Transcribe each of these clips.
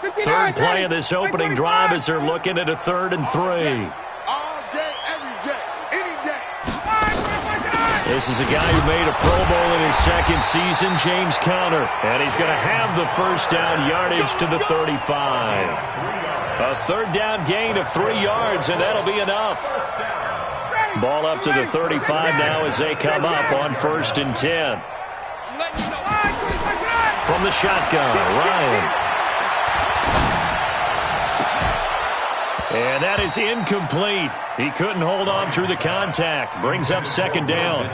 Third play of this opening drive as they're looking at a 3rd and 3. All day, every day, any day. This is a guy who made a Pro Bowl in his second season, James Conner. And he's going to have the first down yardage to the 35. A 3rd down gain of 3 yards, and that'll be enough. Ball up to the 35 now as they come up on 1st and 10. From the shotgun, Ryan. And that is incomplete. He couldn't hold on through the contact. Brings up 2nd down.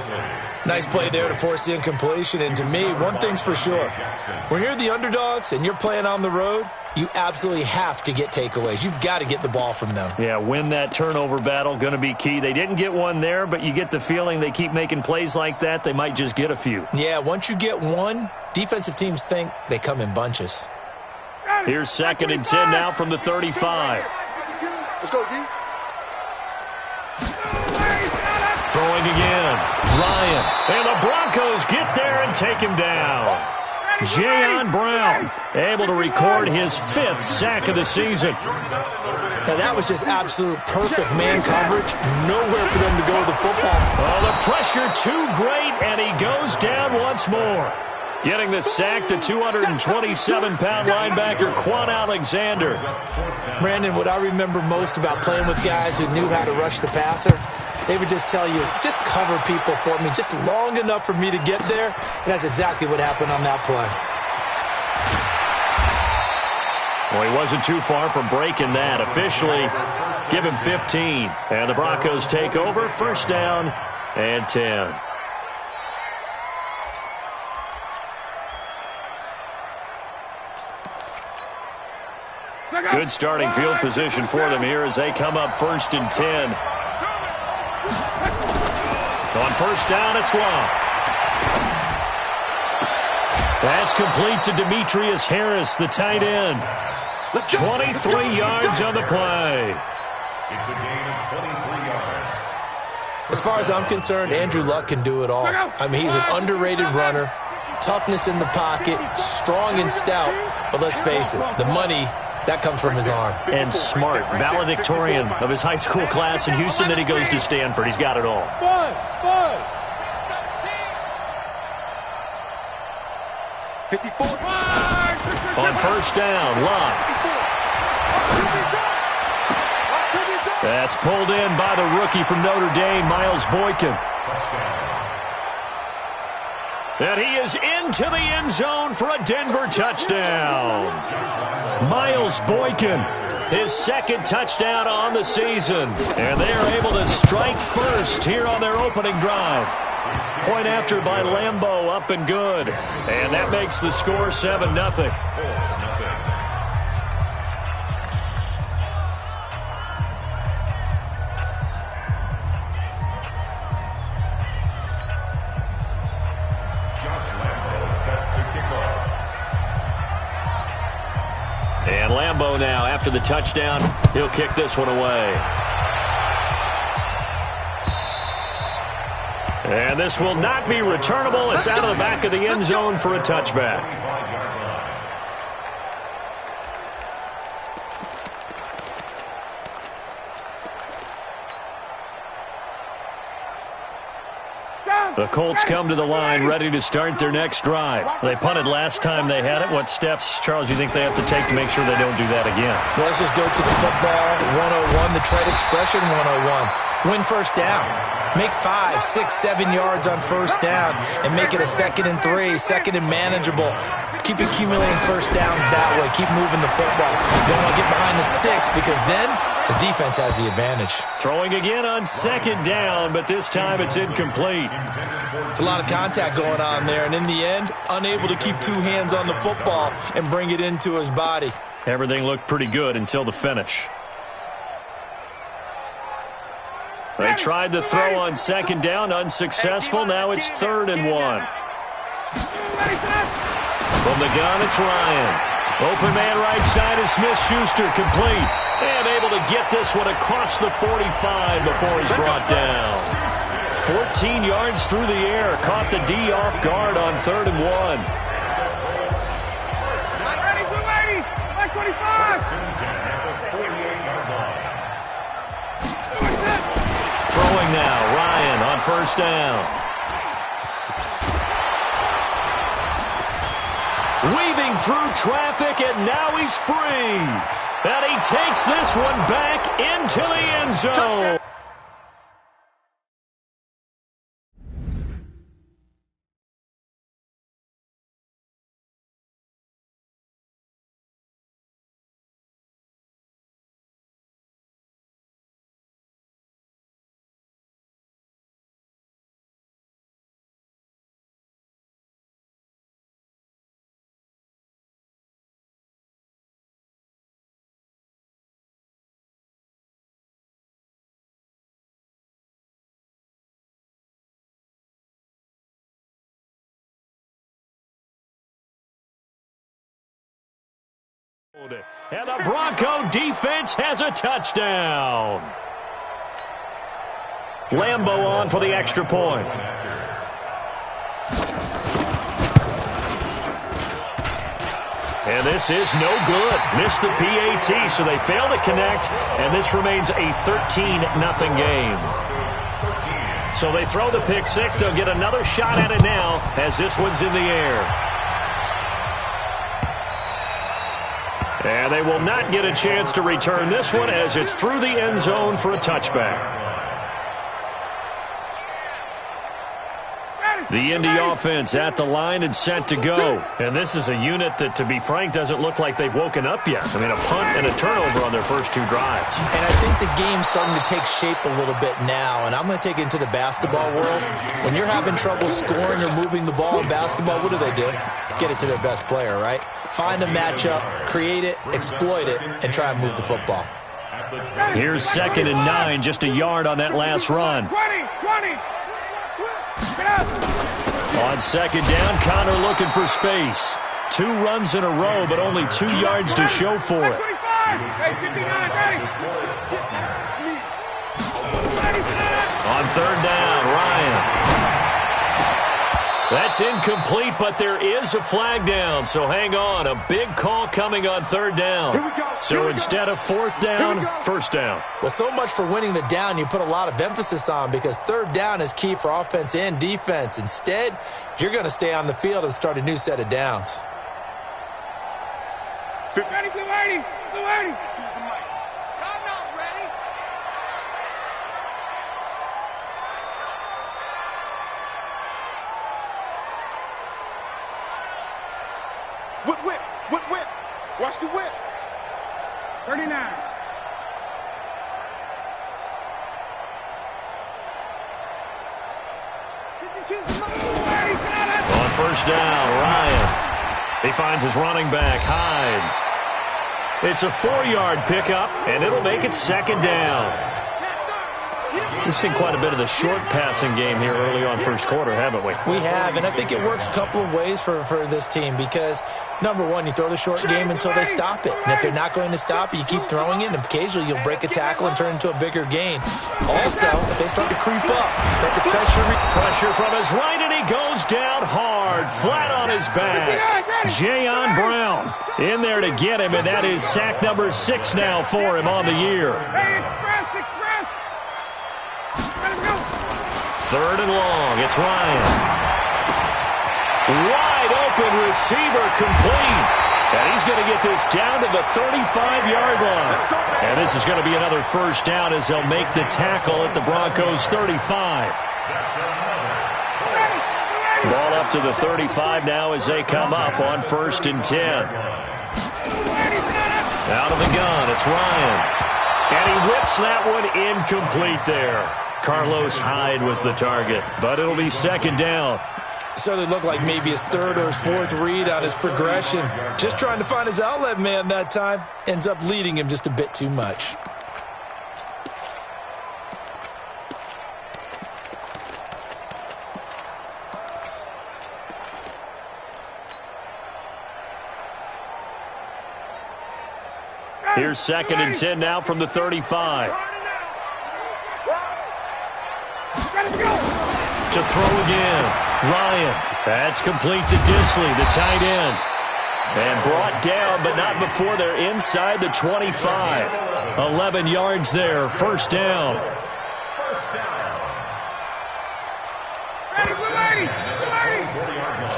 Nice play there to force the incompletion. And to me, one thing's for sure. When you're the underdogs and you're playing on the road, you absolutely have to get takeaways. You've got to get the ball from them. Yeah, win that turnover battle, going to be key. They didn't get one there, but you get the feeling they keep making plays like that, they might just get a few. Yeah, once you get one, defensive teams think they come in bunches. Here's 2nd and 10 now from the 35. Let's go, D. Throwing again. Ryan. And the Broncos get there and take him down. Jayon Brown able to record his 5th sack of the season. Now that was just absolute perfect man coverage. Nowhere for them to go with the football. Oh, the pressure too great, and he goes down once more. Getting the sack, the 227-pound linebacker, Quan Alexander. Brandon, what I remember most about playing with guys who knew how to rush the passer, they would just tell you, just cover people for me, just long enough for me to get there. And that's exactly what happened on that play. Well, he wasn't too far from breaking that. Officially, give him 15. And the Broncos take over, 1st down and 10. Good starting field position for them here as they come up 1st and 10. On 1st down, it's long. Pass complete to Demetrius Harris, the tight end. 23 yards on the play. It's a gain of 23 yards. As far as I'm concerned, Andrew Luck can do it all. I mean, he's an underrated runner, toughness in the pocket, strong and stout. But let's face it, the money, that comes from his arm. And smart, valedictorian of his high school class in Houston. Then he goes to Stanford. He's got it all. 54. On 1st down, Luck. That's pulled in by the rookie from Notre Dame, Miles Boykin. And he is into the end zone for a Denver touchdown. Miles Boykin, his 2nd touchdown on the season. And they are able to strike first here on their opening drive. Point after by Lambeau, up and good. And that makes the score 7-0. And Lambeau now, after the touchdown, he'll kick this one away. And this will not be returnable. It's out of the back of the end zone for a touchback. The Colts come to the line ready to start their next drive. They punted last time they had it. What steps, Charles, do you think they have to take to make sure they don't do that again? Well, let's just go to the football 101, the trade expression 101. Win 1st down. Make 5, 6, 7 yards on 1st down and make it a 2nd and 3, 2nd and manageable. Keep accumulating 1st downs that way. Keep moving the football. You don't want to get behind the sticks because then the defense has the advantage. Throwing again on 2nd down, but this time it's incomplete. It's a lot of contact going on there, and in the end, unable to keep 2 hands on the football and bring it into his body. Everything looked pretty good until the finish. They tried to throw on 2nd down, unsuccessful. Now it's 3rd and 1. From the gun, it's Ryan. Open man right side is Smith-Schuster, complete. And able to get this one across the 45 before he's brought down. 14 yards through the air. Caught the D off guard on 3rd and 1. Throwing now, Ryan on first down. Weaving through traffic, and now he's free. And he takes this one back into the end zone. And the Bronco defense has a touchdown. Lambo on for the extra point. And this is no good. Missed the PAT, so they fail to connect, and this remains a 13-0 game. So they throw the pick six. They'll get another shot at it now as this one's in the air. And they will not get a chance to return this one as it's through the end zone for a touchback. The Indy offense at the line and set to go. And this is a unit that, to be frank, doesn't look like they've woken up yet. I mean, a punt and a turnover on their first two drives. And I think the game's starting to take shape a little bit now. And I'm going to take it into the basketball world. When you're having trouble scoring or moving the ball in basketball, what do? Get it to their best player, right? Find a matchup, create it, exploit it, and try and move the football. Here's 2nd and 9, just a yard on that last run. 20. On 2nd down, Connor looking for space. 2 runs in a row, but only 2 yards to show for it. On 3rd down, Ryan. That's incomplete, but there is a flag down, so hang on. A big call coming on 3rd down. So instead of 4th down, 1st down. Well, so much for winning the down you put a lot of emphasis on, because 3rd down is key for offense and defense. Instead, you're going to stay on the field and start a new set of downs. Blue 80. Choose the mic. I'm not ready. Whip. Watch the whip. 39. On 1st down, Ryan. He finds his running back, Hyde. It's a 4-yard pickup, and it'll make it 2nd down. We've seen quite a bit of the short passing game here early on first quarter, haven't we? We have, and I think it works a couple of ways for this team because, number one, you throw the short game until they stop it. And if they're not going to stop it, you keep throwing it, and occasionally you'll break a tackle and turn into a bigger gain. Also, if they start to creep up, start to pressure from his right, and he goes down hard, flat on his back. Jayon Brown in there to get him, and that is sack number 6 now for him on the year. 3rd and long. It's Ryan. Wide open receiver, complete. And he's going to get this down to the 35-yard line. And this is going to be another 1st down as they'll make the tackle at the Broncos' 35. Ball up to the 35 now as they come up on 1st and 10. Out of the gun, it's Ryan. And he whips that one incomplete there. Carlos Hyde was the target, but it'll be 2nd down. Certainly looked like maybe his 3rd or his 4th read on his progression. Just trying to find his outlet man that time. Ends up leading him just a bit too much. Here's 2nd and 10 now from the 35. To throw again, Ryan. That's complete to Disley, the tight end. And brought down, but not before they're inside the 25. 11 yards there, first down.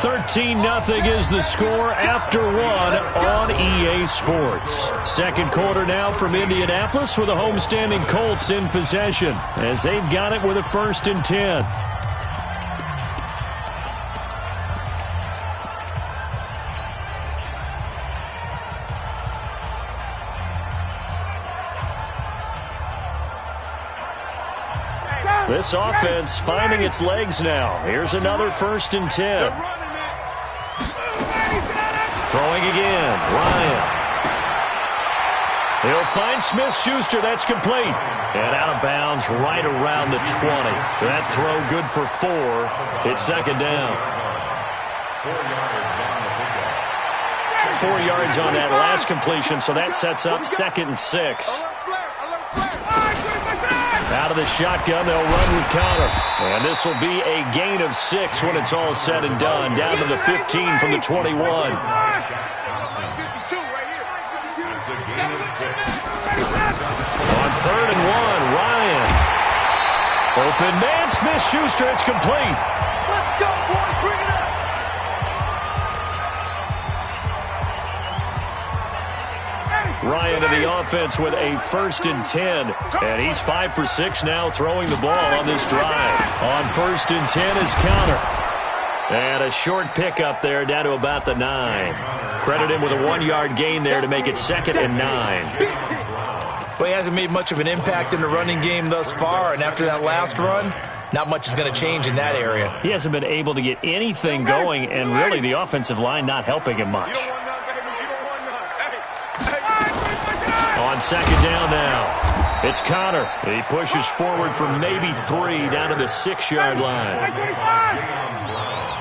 13-0 is the score after one on EA Sports. Second quarter now from Indianapolis with the homestanding Colts in possession as they've got it with a 1st and 10. This offense finding its legs now. Here's another 1st and 10. Throwing again, Ryan. He'll find Smith-Schuster. That's complete. And out of bounds right around the 20. That throw good for 4. It's second down. 4 yards on that last completion, so that sets up 2nd and 6. Out of the shotgun, they'll run with Connor. And this will be a gain of 6 when it's all said and done. Down to the 15 from the 21. On 3rd and 1, Ryan. Open man, Smith-Schuster, it's complete. Let's go, boys, bring it up. Ryan in the offense with a 1st and 10. And he's 5 for 6 now throwing the ball on this drive. On 1st and 10 is Connor. And a short pickup there down to about the 9. Credit him with a 1-yard gain there to make it 2nd and 9. Well, he hasn't made much of an impact in the running game thus far, and after that last run, not much is going to change in that area. He hasn't been able to get anything going, and really the offensive line not helping him much. On 2nd down now, it's Connor. He pushes forward for maybe 3 down to the 6-yard line.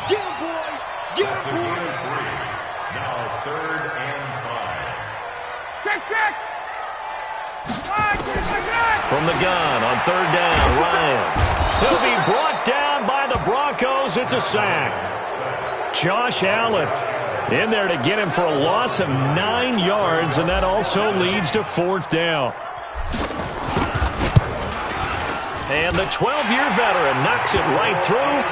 Get him, boy. Get him, boy. Now 3rd and 5. Check. From the gun on 3rd down, Ryan. He'll be brought down by the Broncos. It's a sack. Josh Allen in there to get him for a loss of 9 yards, and that also leads to 4th down. And the 12-year veteran knocks it right through,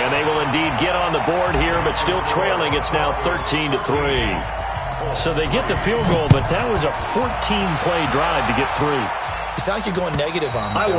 and they will indeed get on the board here, but still trailing. It's now 13-3. So they get the field goal, but that was a 14-play drive to get 3. You sound like you're going negative on me, I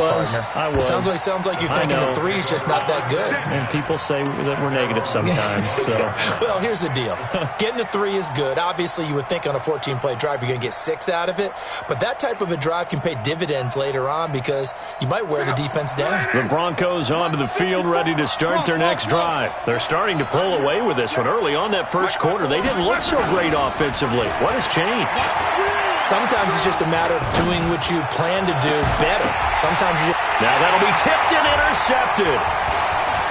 was. Sounds like you're thinking the 3's just not that good. And people say that we're negative sometimes. So. Well, here's the deal. Getting the 3 is good. Obviously, you would think on a 14-play drive you're going to get 6 out of it. But that type of a drive can pay dividends later on because you might wear the defense down. The Broncos onto the field ready to start their next drive. They're starting to pull away with this one. Early on that first quarter, they didn't look so great offensively. What has changed? Sometimes it's just a matter of doing what you plan to do better. Sometimes you just... Now that'll be tipped and intercepted.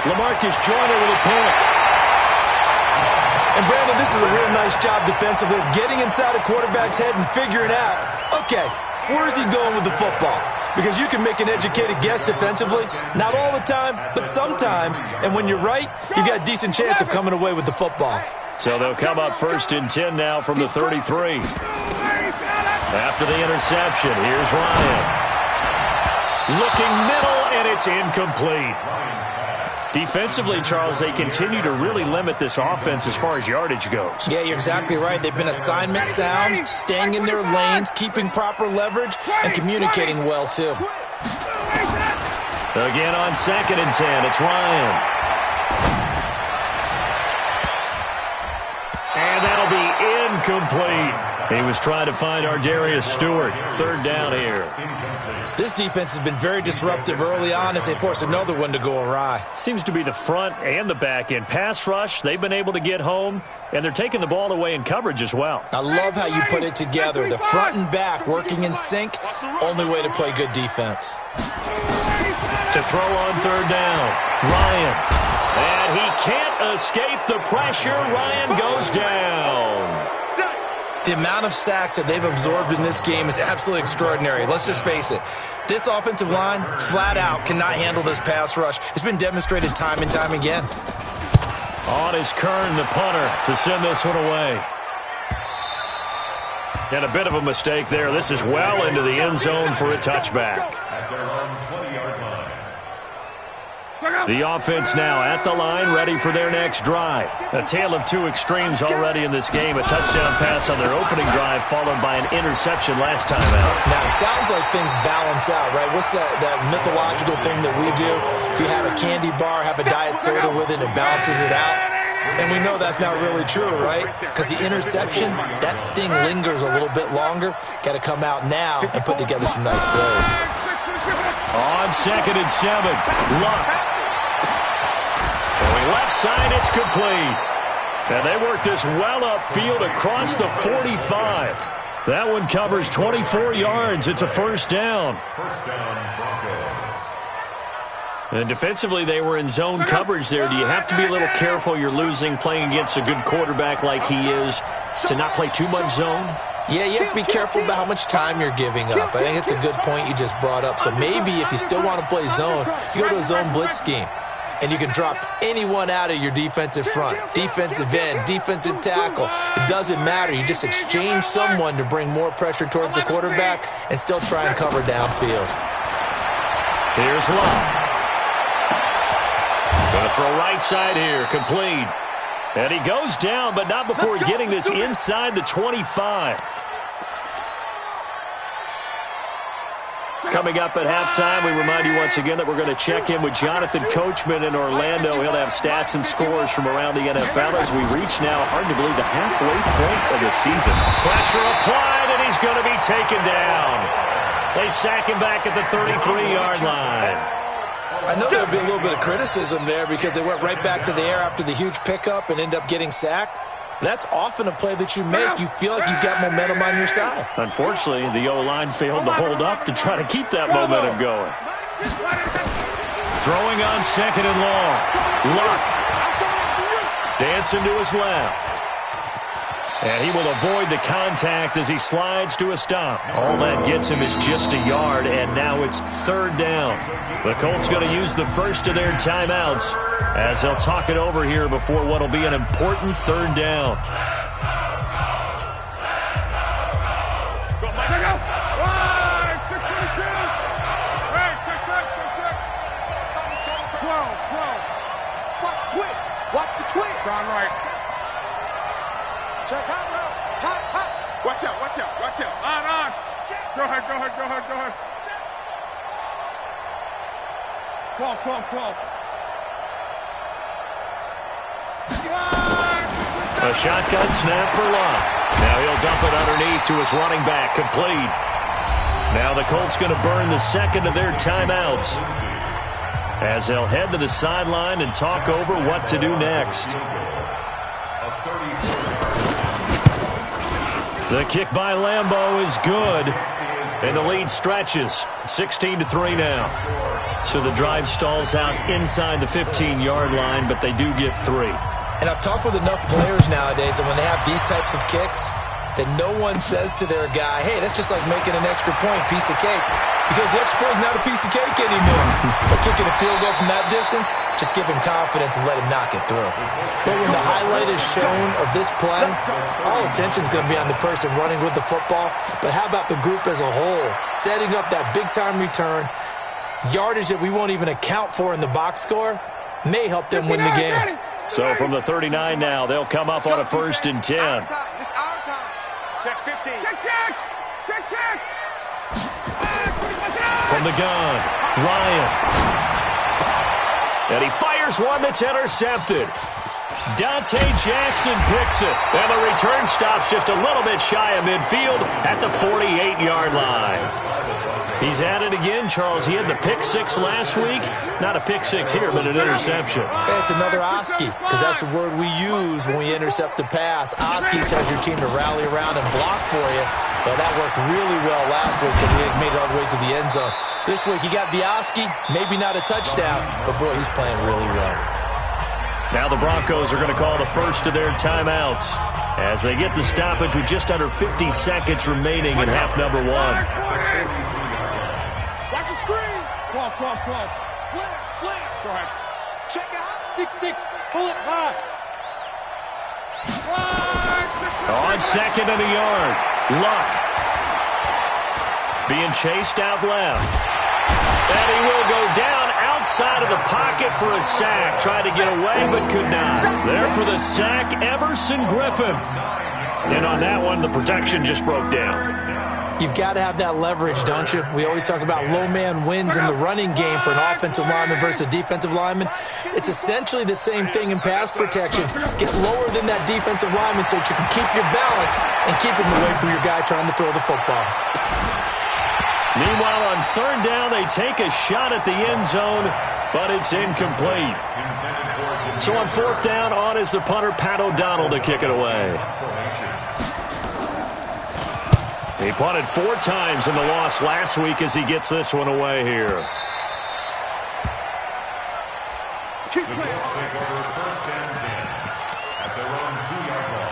LaMarcus Joyner with a pick. And Brandon, this is a real nice job defensively of getting inside a quarterback's head and figuring out, okay, where's he going with the football? Because you can make an educated guess defensively. Not all the time, but sometimes. And when you're right, you've got a decent chance of coming away with the football. So they'll come up 1st and 10 now from the 33. After the interception, here's Ryan. Looking middle, and it's incomplete. Defensively, Charles, they continue to really limit this offense as far as yardage goes. Yeah, you're exactly right. They've been assignment sound, staying in their lanes, keeping proper leverage, and communicating well, too. Again on 2nd and 10, it's Ryan. And that'll be incomplete. He was trying to find Ardarius Stewart. 3rd down here. This defense has been very disruptive early on as they force another one to go awry. Seems to be the front and the back end. Pass rush, they've been able to get home, and they're taking the ball away in coverage as well. I love how you put it together. The front and back working in sync, only way to play good defense. To throw on 3rd down, Ryan. And he can't escape the pressure. Ryan goes down. The amount of sacks that they've absorbed in this game is absolutely extraordinary. Let's just face it. This offensive line, flat out, cannot handle this pass rush. It's been demonstrated time and time again. On is Kern, the punter, to send this one away. And a bit of a mistake there. This is well into the end zone for a touchback. At their own 20-yard line. The offense now at the line, ready for their next drive. A tale of two extremes already in this game. A touchdown pass on their opening drive, followed by an interception last time out. Now, it sounds like things balance out, right? What's that mythological thing that we do? If you have a candy bar, have a diet soda with it, it balances it out. And we know that's not really true, right? Because the interception, that sting lingers a little bit longer. Got to come out now and put together some nice plays. On 2nd and 7, Luck. Throwing left side, it's complete. And they work this well upfield across the 45. That one covers 24 yards. It's a first down. First down, Broncos. And defensively, they were in zone coverage there. Do you have to be a little careful? You're losing playing against a good quarterback like he is to not play too much zone? Yeah, you have to be careful about how much time you're giving up. I think it's a good point you just brought up. So maybe if you still want to play zone, you go to a zone blitz scheme. And you can drop anyone out of your defensive front, defensive end, defensive tackle. It doesn't matter. You just exchange someone to bring more pressure towards the quarterback and still try and cover downfield. Here's Love. Going to throw right side here, complete. And he goes down, but not before getting this inside the 25. Coming up at halftime, we remind you once again that we're going to check in with Jonathan Coachman in Orlando. He'll have stats and scores from around the NFL as we reach now, hard to believe, the halfway point of the season. Pressure applied, and he's going to be taken down. They sack him back at the 33-yard line. I know there'll be a little bit of criticism there because they went right back to the air after the huge pickup and end up getting sacked. That's often a play that you make. You feel like you've got momentum on your side. Unfortunately, the O-line failed to hold up to try to keep that momentum going. Throwing on 2nd and long. Luck. Dancing to his left. And he will avoid the contact as he slides to a stop. All that gets him is just a yard, and now it's 3rd down. The Colts going to use the first of their timeouts as they'll talk it over here before what will be an important 3rd down. Watch the twitch. Gone right. Check hot route. Hot. Watch out. On. Go ahead. 12. A shotgun snap for Love. Now he'll dump it underneath to his running back, complete. Now the Colts going to burn the second of their timeouts as they'll head to the sideline and talk over what to do next. The kick by Lambeau is good, and the lead stretches. 16-3 now. So the drive stalls out inside the 15-yard line, but they do get 3. And I've talked with enough players nowadays that when they have these types of kicks, that no one says to their guy, hey, that's just like making an extra point, piece of cake. Because the extra point is not a piece of cake anymore. But kicking a field goal from that distance, just give him confidence and let him knock it through. But when the highlight is shown of this play, all attention is going to be on the person running with the football. But how about the group as a whole, setting up that big-time return, yardage that we won't even account for in the box score, may help them win the game. So from the 39 now, they'll come up on a 1st and 10. It's our time. Check 15. Check. From the gun, Ryan. And he fires one that's intercepted. Dante Jackson picks it. And the return stops just a little bit shy of midfield at the 48-yard line. He's at it again, Charles. He had the pick 6 last week. Not a pick 6 here, but an interception. It's another Oski, because that's the word we use when we intercept a pass. Oski tells your team to rally around and block for you. But that worked really well last week because he made it all the way to the end zone. This week he got the Oski, maybe not a touchdown, but boy, he's playing really well. Now the Broncos are going to call the first of their timeouts as they get the stoppage with just under 50 seconds remaining in half number 1. Watch the screen. 12. Slam. Go ahead. Check it out. 6. Pull it high. On 2nd and a yard. Luck. Being chased out left. And he will go down outside of the pocket for a sack. Tried to get away, but could not. There for the sack, Everson Griffin. And on that one, the protection just broke down. You've got to have that leverage, don't you? We always talk about low man wins in the running game for an offensive lineman versus a defensive lineman. It's essentially the same thing in pass protection. Get lower than that defensive lineman so that you can keep your balance and keep him away from your guy trying to throw the football. Meanwhile, on third down, they take a shot at the end zone, but it's incomplete. So on fourth down, on is the punter, Pat O'Donnell, to kick it away. He punted 4 times in the loss last week as he gets this one away here. The Colts take over first and 10 at their own 2-yard line.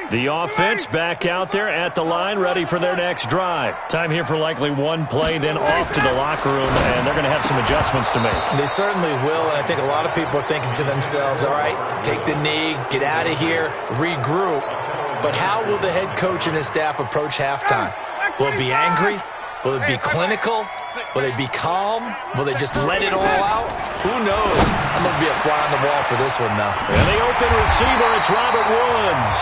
The offense back out there at the line, ready for their next drive. Time here for likely one play, then off to the locker room, and they're going to have some adjustments to make. They certainly will, and I think a lot of people are thinking to themselves, all right, take the knee, get out of here, regroup. But how will the head coach and his staff approach halftime? Will it be angry? Will it be clinical? Will they be calm? Will they just let it all out? Who knows? I'm going to be a fly on the wall for this one, though. And the open receiver, it's Robert Woods.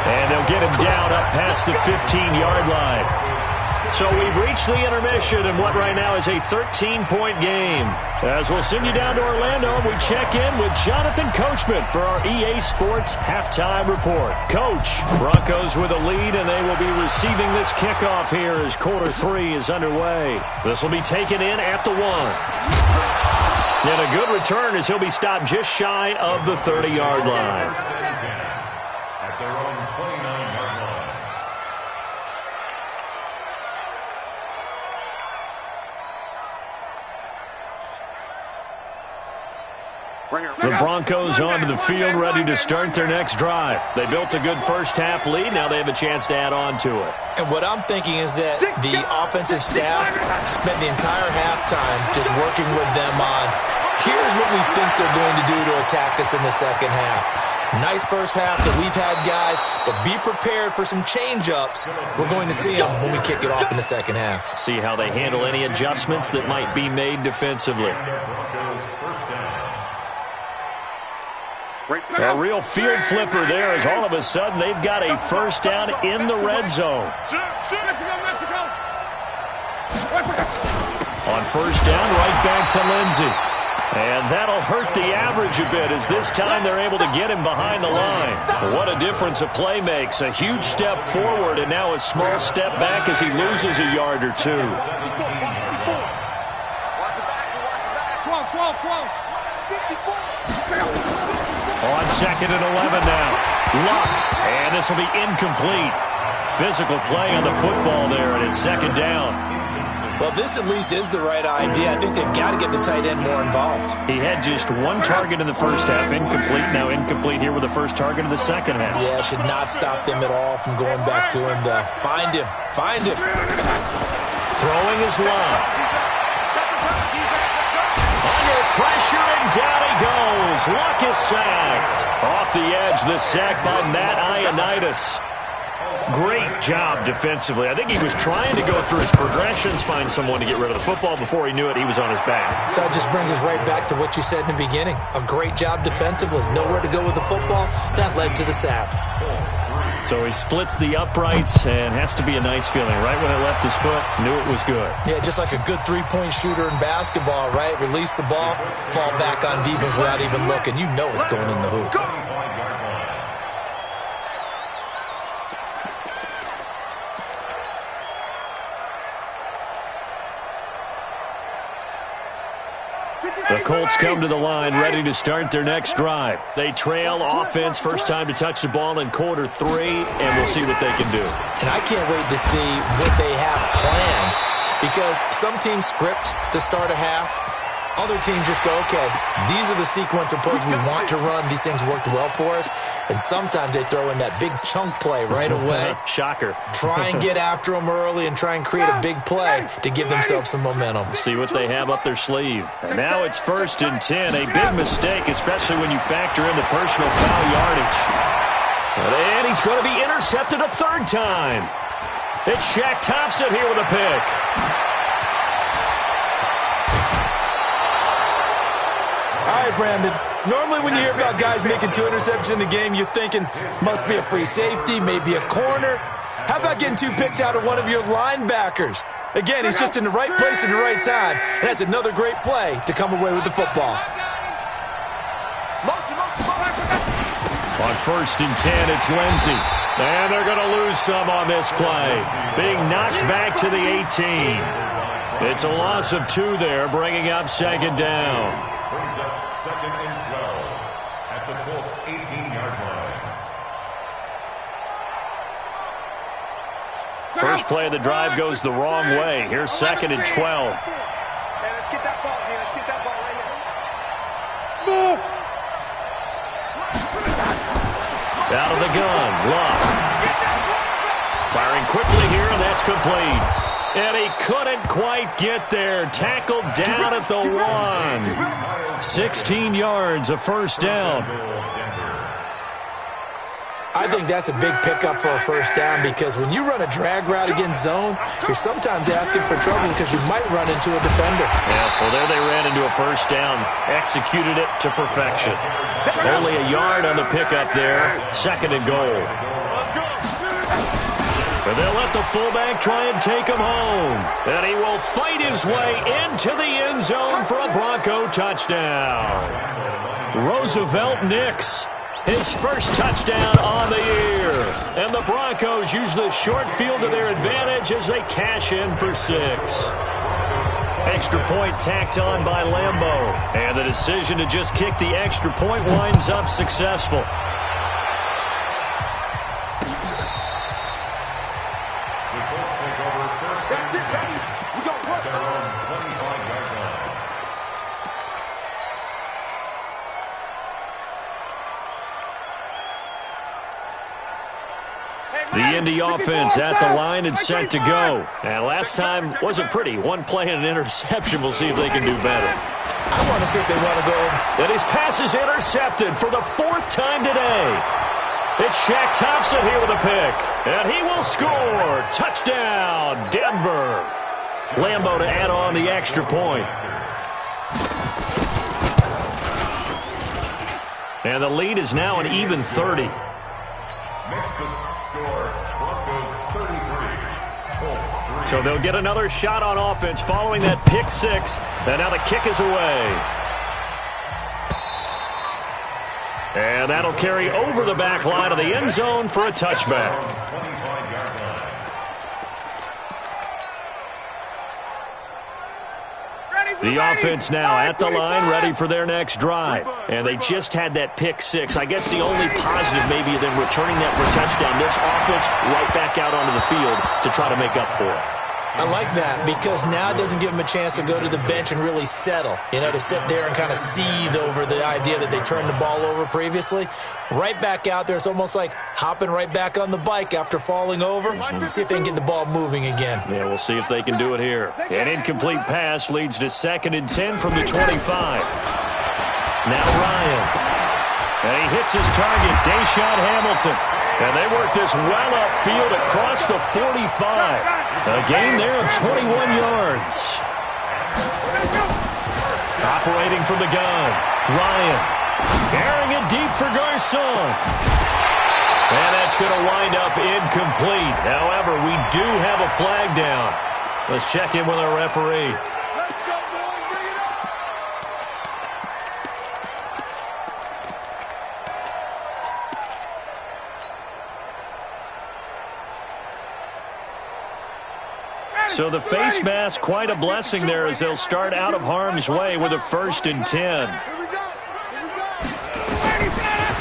And they'll get him down up past the 15-yard line. So we've reached the intermission in what right now is a 13-point game. As we'll send you down to Orlando, we check in with Jonathan Coachman for our EA Sports Halftime Report. Coach, Broncos with a lead, and they will be receiving this kickoff here as quarter 3 is underway. This will be taken in at the 1. And a good return as he'll be stopped just shy of the 30-yard line. At their own 29-yard line. The Broncos onto the field, ready to start their next drive. They built a good first-half lead. Now they have a chance to add on to it. And what I'm thinking is that the offensive staff spent the entire halftime just working with them on, here's what we think they're going to do to attack us in the second half. Nice first half that we've had, guys, but be prepared for some change-ups. We're going to see them when we kick it off in the second half. See how they handle any adjustments that might be made defensively. A real field flipper there as all of a sudden they've got a first down in the red zone. On first down, right back to Lindsey. And that'll hurt the average a bit as this time they're able to get him behind the line. What a difference a play makes. A huge step forward and now a small step back as he loses a yard or two. On second and 11 now. Luck. And this will be incomplete. Physical play on the football there, and it's second down. Well, this at least is the right idea. I think they've got to get the tight end more involved. He had just one target in the first half, incomplete. Now incomplete here with the first target of the second half. Yeah, should not stop them at all from going back to him. Find him. Find him. Throwing is Luck. Under pressure, and down he goes. Luck is sacked. Off the edge, the sack by Matt Ioannidis. Great job defensively. I think he was trying to go through his progressions, find someone to get rid of the football. Before he knew it, he was on his back. So that just brings us right back to what you said in the beginning. A great job defensively. Nowhere to go with the football. That led to the sack. So he splits the uprights, and has to be a nice feeling. Right when it left his foot, knew it was good. Yeah, just like a good three-point shooter in basketball, right? Release the ball, fall back on defense without even looking. You know it's going in the hoop. The Colts come to the line, ready to start their next drive. They trail offense, first time to touch the ball in quarter 3, and we'll see what they can do. And I can't wait to see what they have planned, because some teams script to start a half, Other teams just go, okay, these are the sequence of plays we want to run. These things worked well for us. And sometimes they throw in that big chunk play right away. Shocker. Try and get after them early and try and create a big play to give themselves some momentum. See what they have up their sleeve. And now it's 1st and 10. A big mistake, especially when you factor in the personal foul yardage. And he's going to be intercepted a third time. It's Shaq Thompson here with a pick. All right, Brandon. Normally when you hear about guys making 2 interceptions in the game, you're thinking must be a free safety, maybe a corner. How about getting 2 picks out of one of your linebackers? Again, he's just in the right place at the right time. And that's another great play to come away with the football. On 1st and 10, it's Lindsey. And they're going to lose some on this play. Being knocked back to the 18. It's a loss of 2 there, bringing up 2nd down. Brings up 2nd and 12 at the Colts' 18-yard line. First play of the drive goes the wrong way. Here's 2nd and 12. Hey, let's get that ball here. Let's get that ball right here. Smooth. Out of the gun, Love. Firing quickly here, and that's complete. And he couldn't quite get there. Tackled down at the 1. 16 yards, a first down. I think that's a big pickup for a first down because when you run a drag route against zone, you're sometimes asking for trouble because you might run into a defender. Yeah, well, there they ran into a first down. Executed it to perfection. Only a yard on the pickup there. 2nd and goal. And they'll let the fullback try and take him home. And he will fight his way into the end zone for a Bronco touchdown. Roosevelt Nix, his first touchdown on the year. And the Broncos use the short field to their advantage as they cash in for 6. Extra point tacked on by Lambeau. And the decision to just kick the extra point winds up successful. The Indy offense at the line and set to go. And last time wasn't pretty. 1 play and an interception. We'll see if they can do better. I want to see if they want to go. And his pass is intercepted for the 4th time today. It's Shaq Thompson here with a pick. And he will score. Touchdown, Denver. Lambeau to add on the extra point. And the lead is now an even 30. Next score, Broncos 33, Colts 3. So they'll get another shot on offense following that pick 6. And now the kick is away. And that'll carry over the back line of the end zone for a touchback. The offense now at the line, ready for their next drive. And they just had that pick 6. I guess the only positive maybe than returning that for a touchdown, this offense right back out onto the field to try to make up for it. I like that because now it doesn't give them a chance to go to the bench and really settle, to sit there and kind of seethe over the idea that they turned the ball over previously. Right back out there, it's almost like hopping right back on the bike after falling over. See if they can get the ball moving again. Yeah, we'll see if they can do it here. An incomplete pass leads to 2nd and 10 from the 25. Now Ryan. And he hits his target, Deshaun Hamilton. And they work this well upfield across the 45. A gain there of 21 yards. Operating from the gun, Ryan. Airing it deep for Garcon. And that's going to wind up incomplete. However, we do have a flag down. Let's check in with our referee. So the face mask, quite a blessing there as they'll start out of harm's way with a 1st and 10.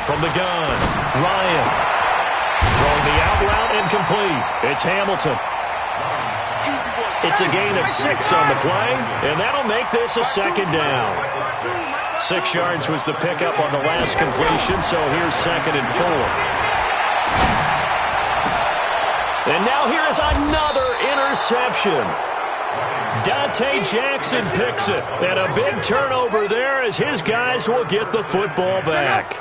From the gun, Ryan. Throwing the out route incomplete. It's Hamilton. It's a gain of 6 on the play, and that'll make this a second down. 6 yards was the pickup on the last completion, so here's 2nd and 4. And now here is another interception. Dante Jackson picks it, and a big turnover there as his guys will get the football back.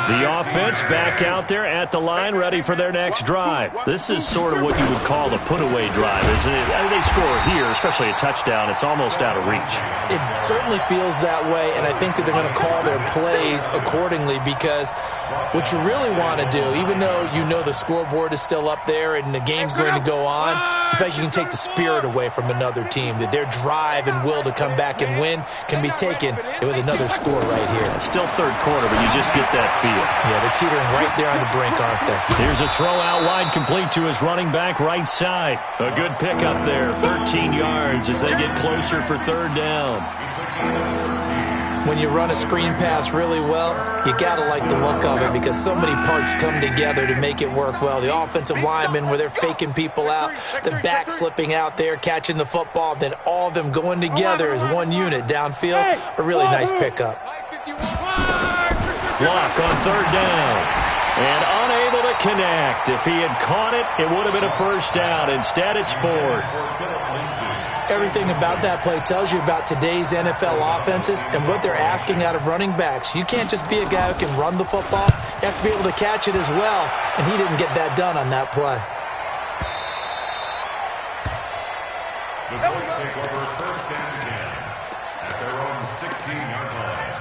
The offense back out there at the line, ready for their next drive. This is sort of what you would call the put-away drive, isn't it? I mean, they score here, especially a touchdown. It's almost out of reach. It certainly feels that way, and I think that they're going to call their plays accordingly because what you really want to do, even though you know the scoreboard is still up there and the game's going to go on, in fact, you can take the spirit away from another team, that their drive and will to come back and win can be taken with another score right here. Still third quarter, but you just get that feel. Yeah, they're teetering right there on the brink, aren't they? Here's a throw out wide, complete to his running back right side. A good pickup there, 13 yards as they get closer for 3rd down. When you run a screen pass really well, you got to like the look of it because so many parts come together to make it work well. The offensive linemen, where they're faking people out, the back slipping out there, catching the football, then all of them going together as one unit downfield. A really nice pickup. Block on 3rd down. And unable to connect. If he had caught it, it would have been a 1st down. Instead, it's 4th. Everything about that play tells you about today's NFL offenses and what they're asking out of running backs. You can't just be a guy who can run the football. You have to be able to catch it as well, and he didn't get that done on that play. The Colts take over 1st and 10 at their own 16-yard line.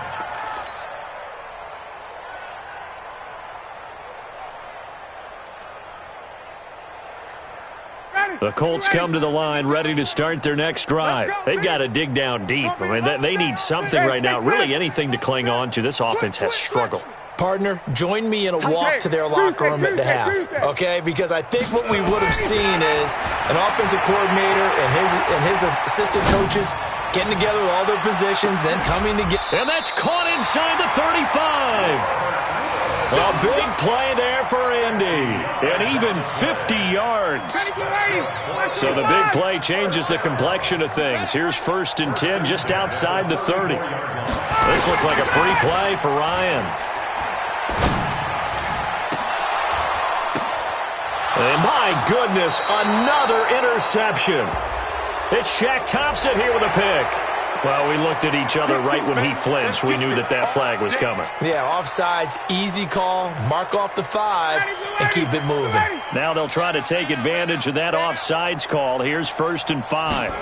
The Colts come to the line ready to start their next drive. They've got to dig down deep. I mean, they need something right now, really anything to cling on to. This offense has struggled. Partner, join me in a walk to their locker room at the half, okay? Because I think what we would have seen is an offensive coordinator and his assistant coaches getting together with all their positions, then coming together. And that's caught inside the 35. A big play there for Indy, and even 50 yards. So the big play changes the complexion of things. Here's 1st and 10 just outside the 30. This looks like a free play for Ryan. And my goodness, another interception. It's Shaq Thompson here with a pick. Well, we looked at each other right when he flinched. We knew that flag was coming. Yeah, offsides, easy call, mark off the 5, and keep it moving. Now they'll try to take advantage of that offsides call. Here's 1st and 5.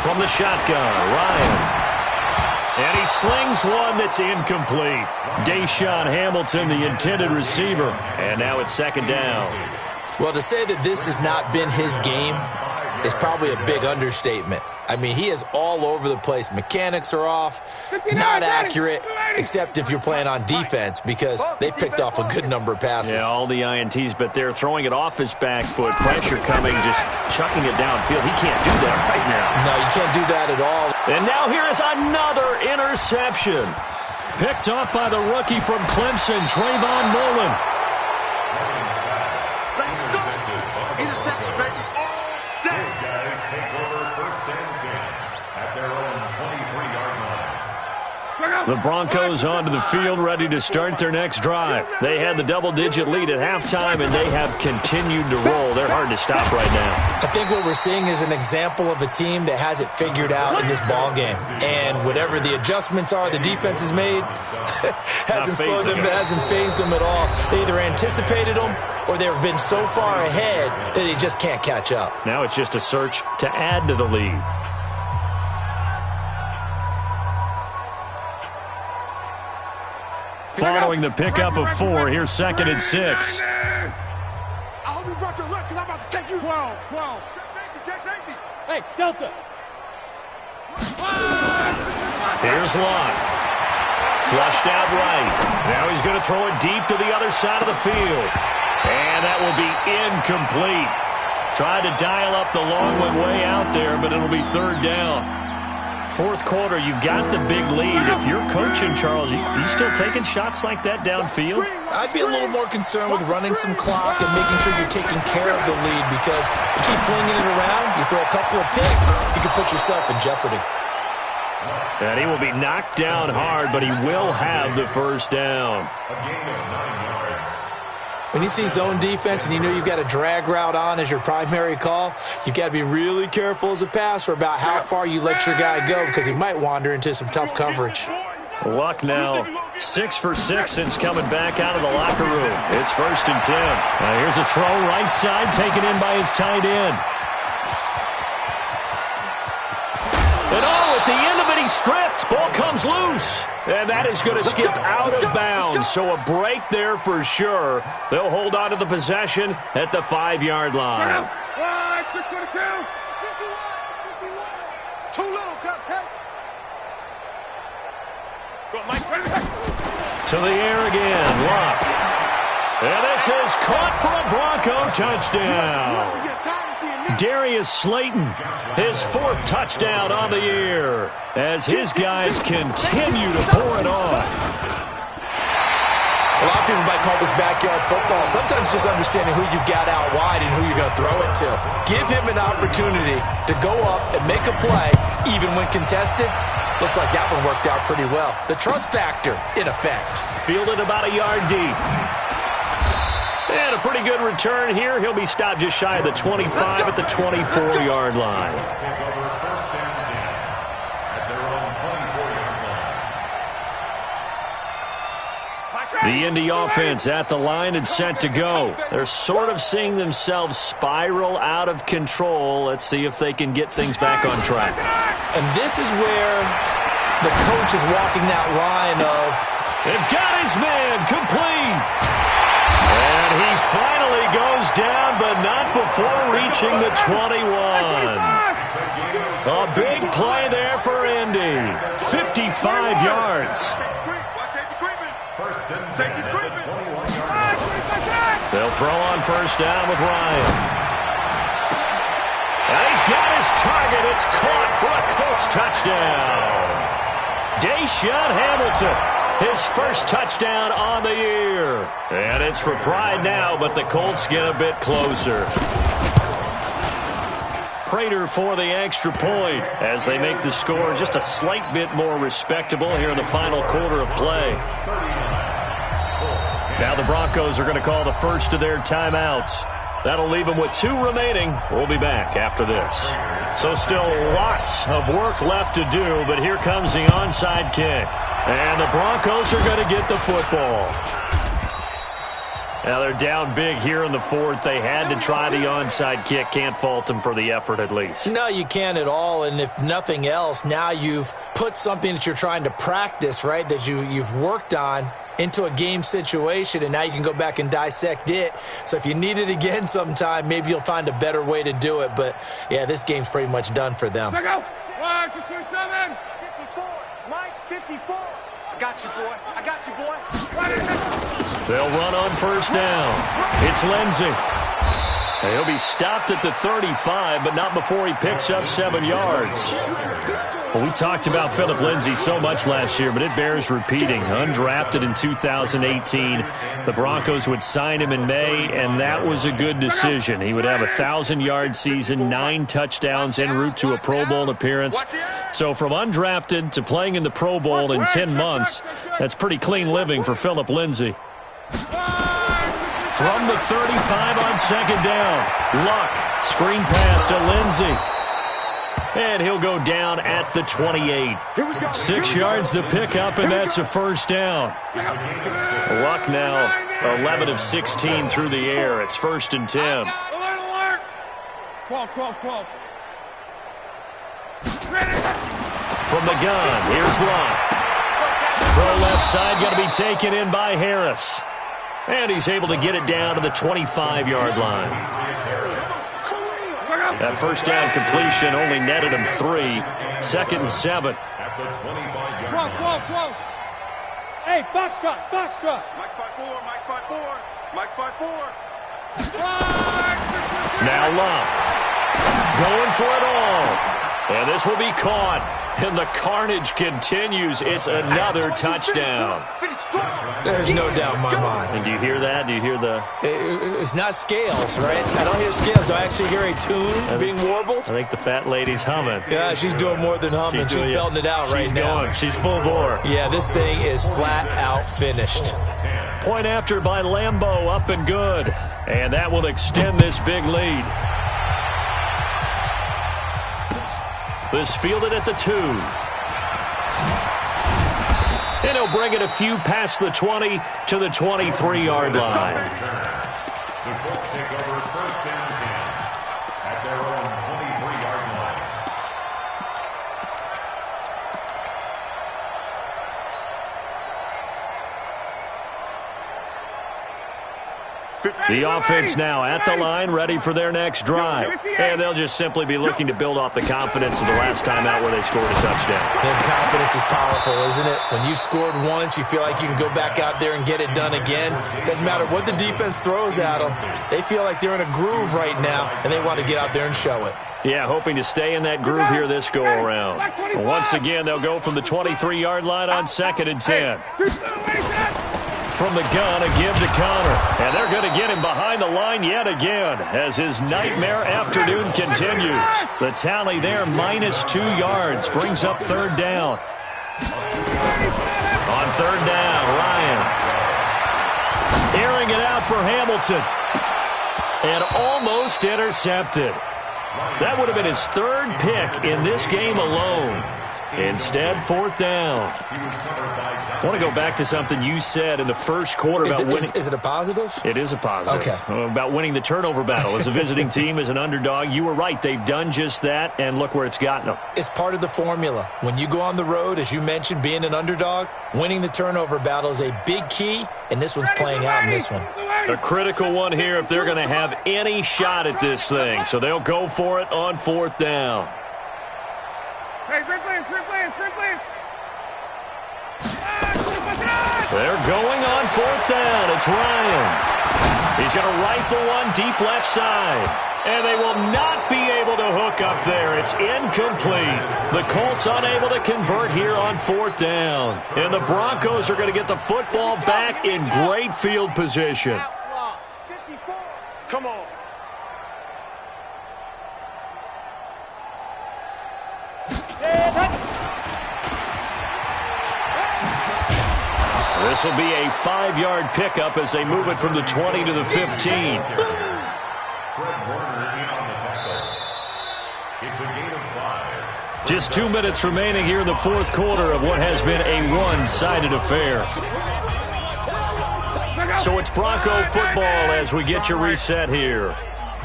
From the shotgun, Ryan. And he slings one that's incomplete. Deshaun Hamilton, the intended receiver. And now it's 2nd down. Well, to say that this has not been his game is probably a big understatement. I mean, he is all over the place. Mechanics are off, not accurate, except if you're playing on defense because they picked off a good number of passes. Yeah, all the INTs, but they're throwing it off his back foot. Pressure coming, just chucking it downfield. He can't do that right now. No, you can't do that at all. And now here is another interception. Picked off by the rookie from Clemson, Trayvon Mullen. The Broncos onto the field, ready to start their next drive. They had the double-digit lead at halftime, and they have continued to roll. They're hard to stop right now. I think what we're seeing is an example of a team that has it figured out in this ball game. And whatever the adjustments are the defense has made hasn't slowed them, hasn't phased them at all. They either anticipated them or they've been so far ahead that they just can't catch up. Now it's just a search to add to the lead. Following the pickup of 4, here's 2nd and 6. I hope you brought your lunch because I'm about to take you. 12. Check safety. Hey, Delta. Here's Locke. Flushed out right. Now he's going to throw it deep to the other side of the field. And that will be incomplete. Tried to dial up the long one way out there, but it'll be 3rd down. fourth quarter, you've got the big lead. If you're coaching, Charles, you still taking shots like that downfield? I'd be a little more concerned with running some clock and making sure you're taking care of the lead, because you keep flinging it around, you throw a couple of picks, you can put yourself in jeopardy. And he will be knocked down hard, but he will have the first down. A gain of 9 yards. When you see zone defense and you know you've got a drag route on as your primary call, you've got to be really careful as a passer about how far you let your guy go, because he might wander into some tough coverage. Luck now, 6 for 6 since coming back out of the locker room. It's 1st and 10. Now here's a throw right side, taken in by his tight end. And at the end of it, he's stripped. Ball comes loose. And that is going to skip out of bounds. So a break there for sure. They'll hold on to the possession at the 5-yard line. Too little, cupcake. To the air again, Luck. And this is caught for a Bronco touchdown. Darius Slayton, his 4th touchdown on the year, as his guys continue to pour it on. A lot of people might call this backyard football. Sometimes just understanding who you've got out wide and who you're going to throw it to. Give him an opportunity to go up and make a play, even when contested. Looks like that one worked out pretty well. The trust factor, in effect. Fielded about a yard deep. And a pretty good return here. He'll be stopped just shy of the 25 at the 24-yard line. Take over 1st and 10 at their own 24-yard line. The Indy offense at the line and set to go. They're sort of seeing themselves spiral out of control. Let's see if they can get things back on track. And this is where the coach is walking that line of, they've got his man complete. And he finally goes down, but not before reaching the 21. A big play there for Indy. 55 yards. First and 10 at the 21-yard line. They'll throw on 1st down with Ryan. And he's got his target. It's caught for a Colts touchdown. Deshaun Hamilton. His 1st touchdown on the year. And it's for pride now, but the Colts get a bit closer. Prater for the extra point as they make the score just a slight bit more respectable here in the final quarter of play. Now the Broncos are going to call the first of their timeouts. That'll leave them with 2 remaining. We'll be back after this. So still lots of work left to do, but here comes the onside kick. And the Broncos are going to get the football. Now they're down big here in the 4th. They had to try the onside kick. Can't fault them for the effort at least. No, you can't at all. And if nothing else, now you've put something that you're trying to practice, right, that you've worked on into a game situation, and now you can go back and dissect it. So if you need it again sometime, maybe you'll find a better way to do it. But, yeah, this game's pretty much done for them. Check out. 1-6-2-7. 54. Mike, 54. I got you, boy. I got you, boy. They'll run on 1st down. It's Lindsey. He'll be stopped at the 35, but not before he picks up 7 yards. Well, we talked about Phillip Lindsay so much last year, but it bears repeating. Undrafted in 2018, the Broncos would sign him in May, and that was a good decision. He would have a 1,000-yard season, 9 touchdowns, en route to a Pro Bowl appearance. So from undrafted to playing in the Pro Bowl in 10 months, that's pretty clean living for Phillip Lindsay. From the 35 on 2nd down, Luck, screen pass to Lindsay. And he'll go down at the 28. 6 yards the pickup, and that's a 1st down. Luck now 11 of 16 through the air. It's 1st and 10. 12. From the gun, here's Luck. Throw left side, going to be taken in by Harris. And he's able to get it down to the 25-yard line. That 1st down completion only netted him 3. 2nd and 7. At the 25-yard line. Hey, Foxtrot. Mike's 5-4. Now Luck. Going for it all. And this will be caught. And the carnage continues. It's another touchdown. There's no doubt in my mind. And do you hear that? Do you hear the... It's not scales, right? I don't hear scales. Do I actually hear a tune being warbled? I think the fat lady's humming. Yeah, she's doing more than humming. She's belting it out right now. Going. She's full bore. Yeah, this thing is flat out finished. Point after by Lambeau, up and good. And that will extend this big lead. This fielded at the 2. And he'll bring it a few past the 20 to the 23-yard line. The Colts take over first and 10 at their own 23-yard line. The offense now at the line, ready for their next drive. And they'll just simply be looking to build off the confidence of the last time out where they scored a touchdown. Then confidence is powerful, isn't it? When you've scored once, you feel like you can go back out there and get it done again. Doesn't matter what the defense throws at them. They feel like they're in a groove right now, and they want to get out there and show it. Yeah, hoping to stay in that groove here this go-around. Once again, they'll go from the 23-yard line on 2nd and 10. From the gun, a give to Connor. And they're going to get him behind the line yet again as his nightmare afternoon continues. The tally there, -2 yards, brings up 3rd down. On 3rd down, Ryan. Airing it out for Hamilton. And almost intercepted. That would have been his 3rd pick in this game alone. Instead, 4th down. I want to go back to something you said in the first quarter about winning. Is it a positive? It is a positive. Okay. About winning the turnover battle as a visiting team, as an underdog. You were right. They've done just that, and look where it's gotten them. It's part of the formula. When you go on the road, as you mentioned, being an underdog, winning the turnover battle is a big key, and this one's playing out in this one. A critical one here if they're going to have any shot at this thing. So they'll go for it on 4th down. They're going on 4th down. It's Ryan. He's going to rifle one deep left side. And they will not be able to hook up there. It's incomplete. The Colts unable to convert here on 4th down. And the Broncos are going to get the football back in great field position. Come on. This will be a 5-yard pickup as they move it from the 20 to the 15. It's a gain of 5. Just 2 minutes remaining here in the 4th quarter of what has been a one-sided affair. So it's Bronco football as we get you reset here.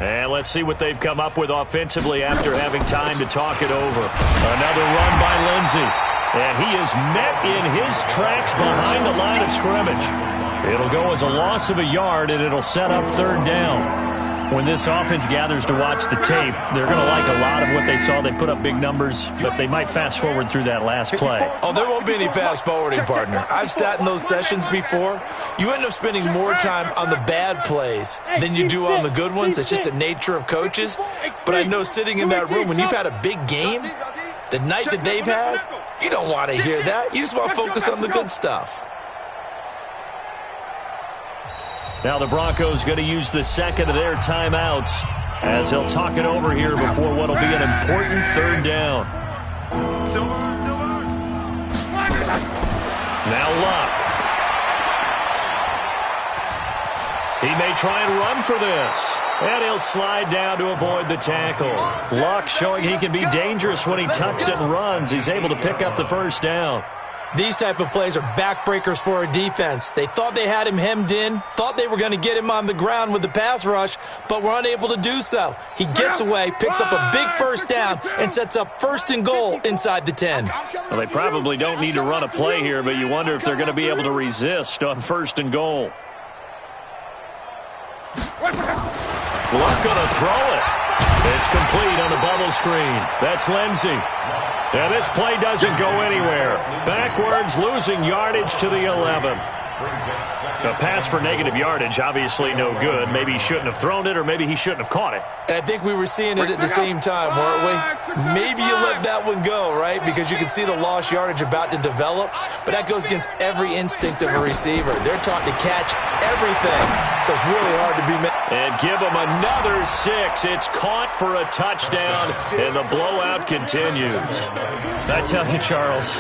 And let's see what they've come up with offensively after having time to talk it over. Another run by Lindsey. And he is met in his tracks behind the line of scrimmage. It'll go as a loss of a yard, and it'll set up 3rd down. When this offense gathers to watch the tape, they're going to like a lot of what they saw. They put up big numbers, but they might fast forward through that last play. Oh, there won't be any fast forwarding, partner. I've sat in those sessions before. You end up spending more time on the bad plays than you do on the good ones. It's just the nature of coaches. But I know sitting in that room, when you've had a big game, the night that they've had, you don't want to hear that. You just want to focus on the good stuff. Now the Broncos going to use the second of their timeouts as they'll talk it over here before what will be an important 3rd down. Now Luck. He may try and run for this. And he'll slide down to avoid the tackle. Luck showing he can be dangerous when he tucks it and runs. He's able to pick up the 1st down. These type of plays are backbreakers for a defense. They thought they had him hemmed in, thought they were going to get him on the ground with the pass rush, but were unable to do so. He gets away, picks up a big 1st down, and sets up 1st and goal inside the 10. Well, they probably don't need to run a play here, but you wonder if they're going to be able to resist on 1st and goal. Luck going to throw it. It's complete on the bubble screen. That's Lindsey. And this play doesn't go anywhere. Backwards, losing yardage to the 11. A pass for negative yardage, obviously no good. Maybe he shouldn't have thrown it, or maybe he shouldn't have caught it. And I think we were seeing it at the same time, weren't we? Maybe you let that one go, right? Because you can see the lost yardage about to develop. But that goes against every instinct of a receiver. They're taught to catch everything. So it's really hard to be made. And give him another 6. It's caught for a touchdown, and the blowout continues. I tell you, Charles,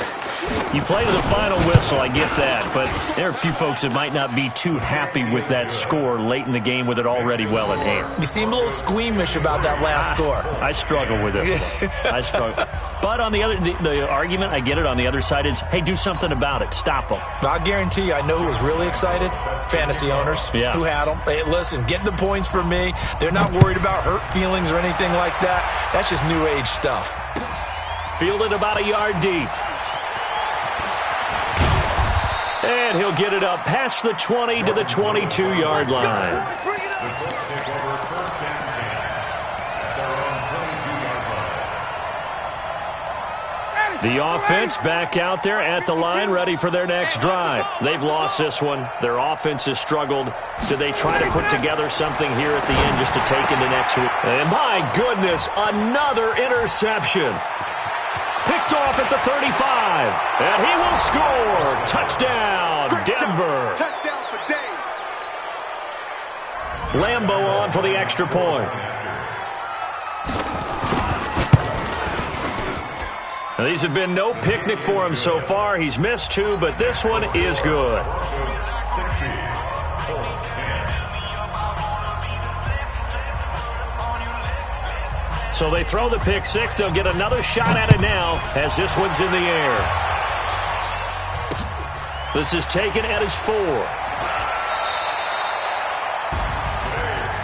you play to the final whistle, I get that, but there are a few folks that might not be too happy with that score late in the game with it already well in hand. You seem a little squeamish about that last score. I struggle with it. I struggle. But on the other, the argument, I get it, on the other side is, hey, do something about it. Stop them. I guarantee you, I know who was really excited. Fantasy owners who had them. Hey, listen, get the points for me. They're not worried about hurt feelings or anything like that. That's just new age stuff. Fielded about a yard deep. And he'll get it up past the 20 to the 22-yard line. The Colts take over first and 10 at their own 22-yard line. The offense back out there at the line, ready for their next drive. They've lost this one. Their offense has struggled. Do they try to put together something here at the end just to take into next week? And my goodness, another interception. Picked off at the 35, and he will score. Touchdown, Denver. Touchdown for days. Lambeau on for the extra point. Now, these have been no picnic for him so far. He's missed 2, but this one is good. 60, Colts 10. So they throw the pick 6. They'll get another shot at it now as this one's in the air. This is taken at his 4.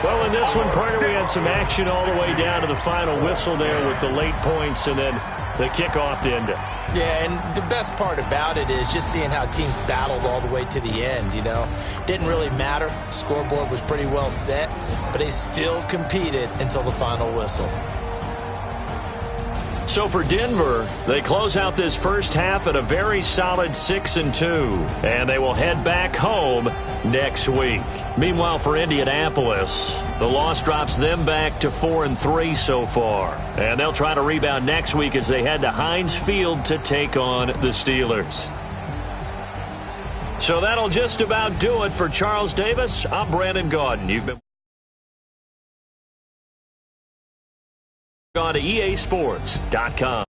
Well, in this one, partner, we had some action all the way down to the final whistle there with the late points and then the kickoff to end it. Yeah, and the best part about it is just seeing how teams battled all the way to the end, you know. Didn't really matter. Scoreboard was pretty well set, but they still competed until the final whistle. So for Denver, they close out this first half at a very solid 6-2, and they will head back home next week. Meanwhile, for Indianapolis, the loss drops them back to 4-3 so far, and they'll try to rebound next week as they head to Heinz Field to take on the Steelers. So that'll just about do it for Charles Davis. I'm Brandon Gaudin. You've been on to EASports.com.